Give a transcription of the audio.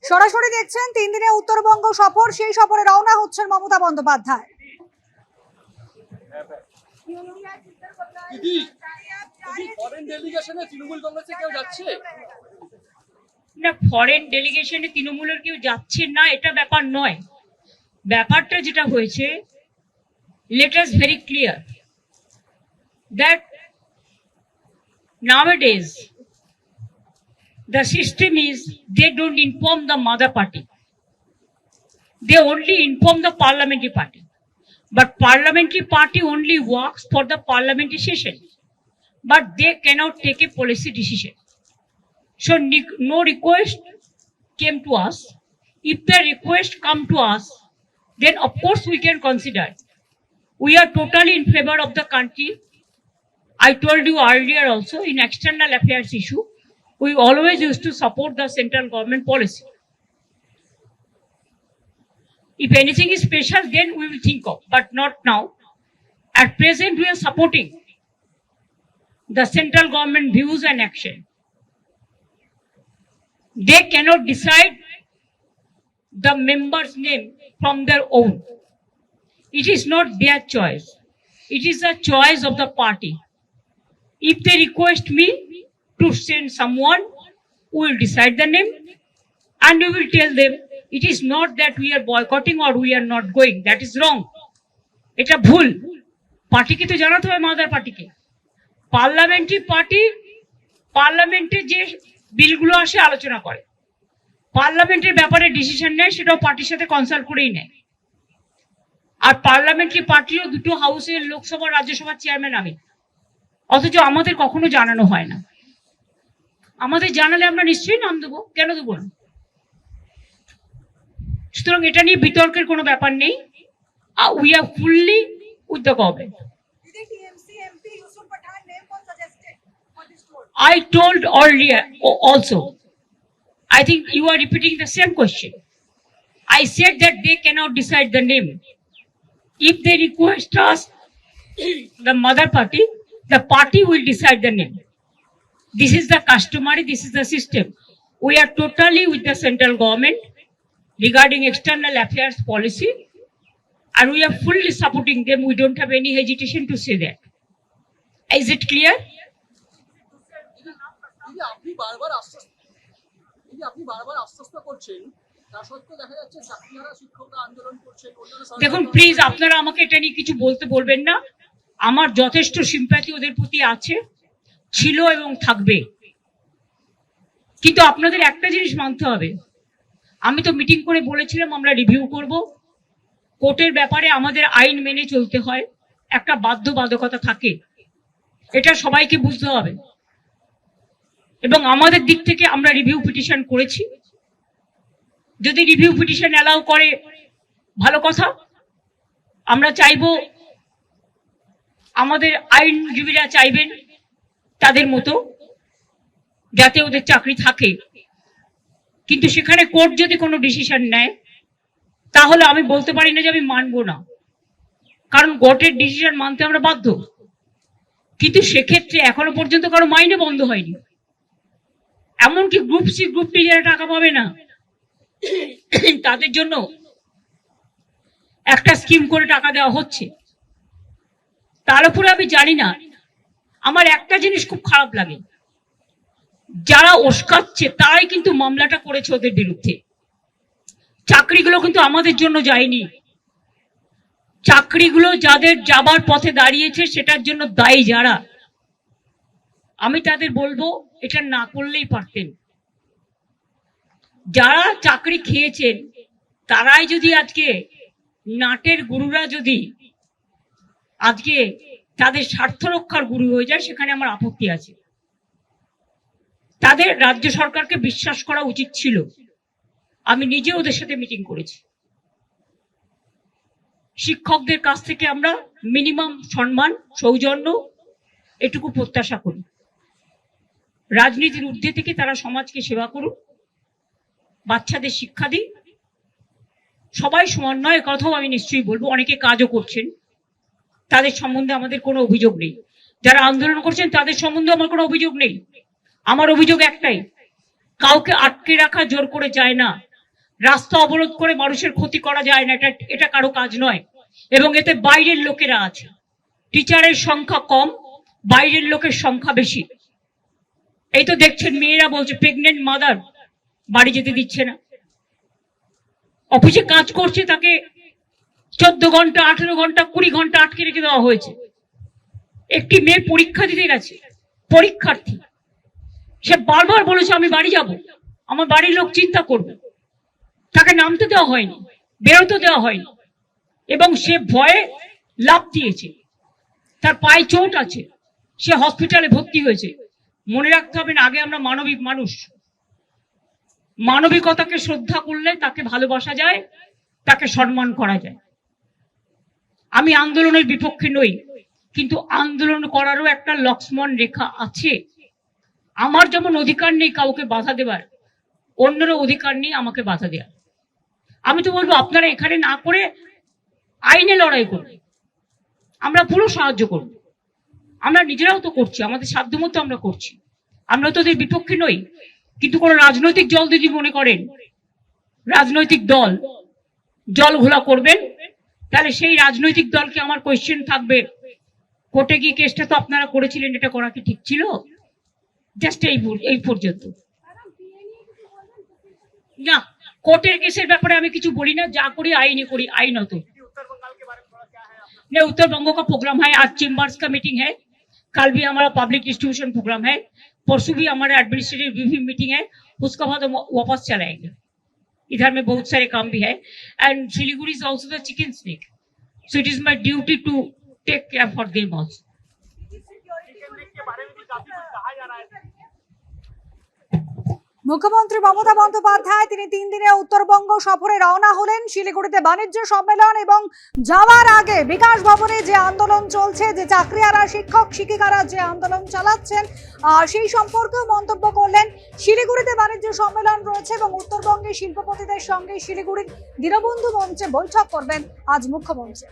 সরাসরি দেখছেন 3 দিনে উত্তরবঙ্গ সফর, সেই সফরে রওনা হচ্ছেন মমতা বন্দ্যোপাধ্যায়। না, ফরেন ডেলিগেশনে তৃণমূলের কেউ যাচ্ছে না এটা ব্যাপার নয়। ব্যাপারটা যেটা হয়েছে, let us very clear that nowadays the system is they don't inform the mother party, they only inform the parliamentary party, but parliamentary party only works for the parliamentary session, but they cannot take a policy decision. So no request came to us. If the request come to us, then of course we can consider. We are totally in favor of the country. I told you earlier also, in external affairs issue, we always used to support the central government policy. If anything is special, then we will think of, but not now. At present, we are supporting the central government views and action. They cannot decide the member's name from their own. It is not their choice. It is the choice of the party. If they request me to send someone, we will decide the name and we will tell them. It is not that we are boycotting or we are not going. That is wrong. It's a bhul. Party ke to jana hobe mother party ke. Parliamentary party, parliamente je বিলগুলো আসে আলোচনা করে, পার্লামেন্টের ব্যাপারে decision নেয়, সেটাও পার্টির সাথে কনসাল্ট করেই নেয়। আর পার্লামেন্টারি পার্টিরও দুটো হাউসের লোকসভা রাজ্যসভার চেয়ারম্যান আমি, অথচ আমাদের কখনো জানানো হয় না। আমাদের জানালে আমরা নিশ্চয়ই নাম দেবো, কেন দেবো না? সুতরাং এটা নিয়ে বিতর্কের কোনো ব্যাপার নেই। We are fully with the government. I told earlier also, I think you are repeating the same question. I said that they cannot decide the name. If they request us, the mother party, the party will decide the name. This is the customary, this is the system. We are totally with the central government regarding external affairs policy, and we are fully supporting them. We don't have any hesitation to say that. Is it clear? আপনি বারবার আশ্বস্ত করছেন, তা সত্ত্বেও দেখা যাচ্ছে চাকরিহারা শিক্ষকরা আন্দোলন করছেন। দেখুন প্লিজ, আপনারা আমাকে এটা নিয়ে কিছু বলতে বলবেন না। আমার যথেষ্ট সিম্প্যাথি ওদের প্রতি আছে, ছিল এবং থাকবে। কিন্তু আপনাদের একটা জিনিস মানতে হবে, আমি তো মিটিং করে বলেছিলাম আমরা রিভিউ করব। কোর্টের ব্যাপারে আমাদের আইন মেনে চলতে হয়, একটা বাধ্যবাধকতা থাকে, এটা সবাইকে বুঝতে হবে। এবং আমাদের দিক থেকে আমরা রিভিউ পিটিশন করেছি। যদি রিভিউ পিটিশন অ্যালাউ করে ভালো কথা, আমরা চাইবো, আমাদের আইনজীবীরা চাইবেন তাদের মতো যাতে ওদের চাকরি থাকে। কিন্তু সেখানে কোর্ট যদি কোনো ডিসিশন নেয়, তাহলে আমি বলতে পারি না যে আমি মানবো না, কারণ কোর্টের ডিসিশন মানতে আমরা বাধ্য। কিন্তু সেক্ষেত্রে এখনো পর্যন্ত কারো মাইনে বন্ধ হয়নি, এমনকি গ্রুপ সি গ্রুপ ডি যারা টাকা পাবে না তাদের জন্য একটা স্কিম করে টাকা দেওয়া হচ্ছে। তার উপরে আমি জানি না, আমার একটা জিনিস খুব খারাপ লাগে, যারা উস্কাচ্ছে তারাই কিন্তু মামলাটা করেছে ওদের বিরুদ্ধে। চাকরিগুলো কিন্তু আমাদের জন্য যায়নি, চাকরিগুলো যাদের যাবার পথে দাঁড়িয়েছে সেটার জন্য দায়ী যারা, আমি তাদের বলবো এটা না করলেই পারতেন। যারা চাকরি খেয়েছেন তারাই যদি আজকে নাটের গুরুরা যদি আজকে তাদের স্বার্থ রক্ষার গুরু হয়ে যায়, সেখানে আমার আপত্তি আছে। তাদের রাজ্য সরকারকে বিশ্বাস করা উচিত ছিল। আমি নিজে ওদের সাথে মিটিং করেছি। শিক্ষকদের কাছ থেকে আমরা মিনিমাম সম্মান, সৌজন্য এটুকু প্রত্যাশা করি। রাজনীতির ঊর্ধ্বে থেকে তারা সমাজকে সেবা করুক, বাচ্চাদের শিক্ষা দিই, সবাই সমান নয়, কথাও আমি নিশ্চয়ই বলবো। অনেকে কাজও করছেন, তাদের সম্বন্ধে আমাদের কোনো অভিযোগ নেই। যারা আন্দোলন করছেন তাদের সম্বন্ধে আমার কোনো অভিযোগ নেই। আমার অভিযোগ একটাই, কাউকে আটকে রাখা জোর করে যায় না, রাস্তা অবরোধ করে মানুষের ক্ষতি করা যায় না, এটা কারো কাজ নয়। এবং এতে বাইরের লোকেরা আছে, টিচারের সংখ্যা কম, বাইরের লোকের সংখ্যা বেশি। এই তো দেখছেন মেয়েরা বলছে প্রেগনেন্ট মাদার বাড়ি যেতে দিচ্ছে না, অফিসে কাজ করছে তাকে 14 ঘন্টা 18 ঘন্টা 20 ঘন্টা আটকে রেখে দেওয়া হয়েছে। একটি মেয়ে পরীক্ষা দিতে গেছে, পরীক্ষার্থী, সে বারবার বলেছে আমি বাড়ি যাব, আমার বাড়ির লোক চিন্তা করবে, তাকে নামতে দেওয়া হয়নি, বেরোতে দেওয়া হয়নি, এবং সে ভয়ে লাফ দিয়েছে, তার পায়ে চোট আছে, সে হসপিটালে ভর্তি হয়েছে। মনে রাখতে হবে না, আগে আমরা মানবিক মানুষ, মানবিকতাকে শ্রদ্ধা করলে তাকে ভালোবাসা যায়, তাকে সম্মান করা যায়। আমি আন্দোলনের বিপক্ষে নই, কিন্তু আন্দোলন করারও একটা লক্ষ্মণ রেখা আছে। আমার যেমন অধিকার নেই কাউকে বাধা দেবার, অন্যেরও অধিকার নেই আমাকে বাধা দেওয়ার। আমি তো বলবো আপনারা এখানে না করে আইনে লড়াই করুন, আমরা পুরো সাহায্য করব। আমরা নিজেরাও তো করছি, আমাদের সাধ্যমতো আমরা করছি, আমরা তো ওদের বিপক্ষে নই। কিন্তু কোন রাজনৈতিক দল যদি মনে করেন রাজনৈতিক দল জল ঘোলা করবেন, তাহলে সেই রাজনৈতিক দলকে আমার কোয়েশ্চেন থাকবে, কোর্টে গিয়ে কেসটা তো আপনারা করেছিলেন, এটা করা কি ঠিক ছিল? জাস্ট এই পর্যন্ত না, কোর্টের কেসের ব্যাপারে আমি কিছু বলি না, যা করি আইনে করি, आईनत। नहीं, उत्तर बंगो का प्रोग्राम है, आज चेम्बर्स का मीटिंग है, कल भी हमारा पब्लिक डिस्ट्रीब्यूशन प्रोग्राम है, परसों भी हमारा एडमिनिस्ट्रेटिव रिव्यू मीटिंग है, उसके बाद हम वापस चलाएंगे। इधर में बहुत सारे काम भी है, and Siliguri is also the chicken snake, so it is my duty to take care for them also. মুখ্যমন্ত্রী মমতা বন্দ্যোপাধ্যায় তিনি 3 দিনের উত্তরবঙ্গ সফরে রওনা হলেন। শিলিগুড়িতে বাণিজ্য সম্মেলন এবং যাওয়ার আগে বিকাশ ভবনে যে আন্দোলন চলছে, যে চাকরিহারা শিক্ষক শিক্ষিকারা যে আন্দোলন চালাচ্ছেন, সেই সম্পর্কেও মন্তব্য করলেন। শিলিগুড়িতে বাণিজ্য সম্মেলন রয়েছে এবং উত্তরবঙ্গের শিল্পপতিদের সঙ্গে শিলিগুড়ির দীনবন্ধু মঞ্চে বৈঠক করবেন আজ মুখ্যমন্ত্রী।